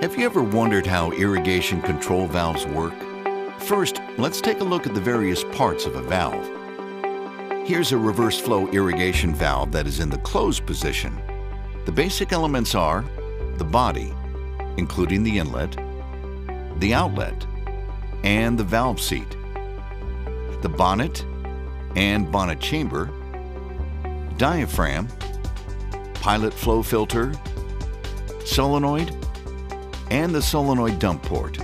Have you ever wondered how irrigation control valves work? First, let's take a look at the various parts of a valve. Here's a reverse flow irrigation valve that is in the closed position. The basic elements are the body, including the inlet, the outlet, and the valve seat, the bonnet and bonnet chamber, diaphragm, pilot flow filter, solenoid, and the solenoid dump port.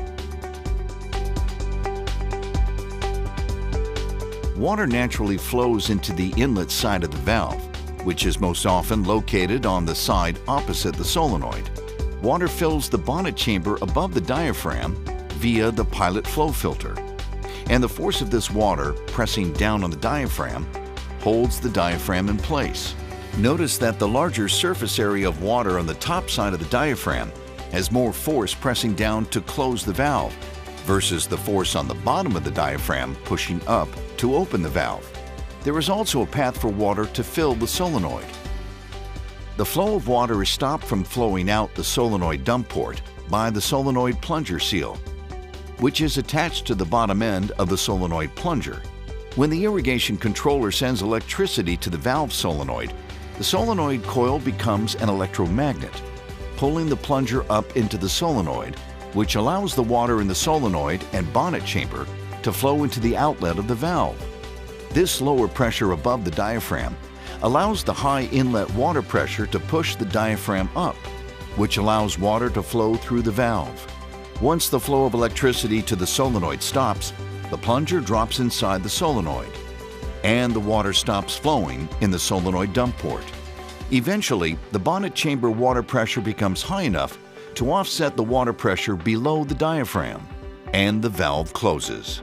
Water naturally flows into the inlet side of the valve, which is most often located on the side opposite the solenoid. Water fills the bonnet chamber above the diaphragm via the pilot flow filter, and the force of this water pressing down on the diaphragm holds the diaphragm in place. Notice that the larger surface area of water on the top side of the diaphragm has more force pressing down to close the valve versus the force on the bottom of the diaphragm pushing up to open the valve. There is also a path for water to fill the solenoid. The flow of water is stopped from flowing out the solenoid dump port by the solenoid plunger seal, which is attached to the bottom end of the solenoid plunger. When the irrigation controller sends electricity to the valve solenoid, the solenoid coil becomes an electromagnet, pulling the plunger up into the solenoid, which allows the water in the solenoid and bonnet chamber to flow into the outlet of the valve. This lower pressure above the diaphragm allows the high inlet water pressure to push the diaphragm up, which allows water to flow through the valve. Once the flow of electricity to the solenoid stops, the plunger drops inside the solenoid, and the water stops flowing in the solenoid dump port. Eventually, the bonnet chamber water pressure becomes high enough to offset the water pressure below the diaphragm, and the valve closes.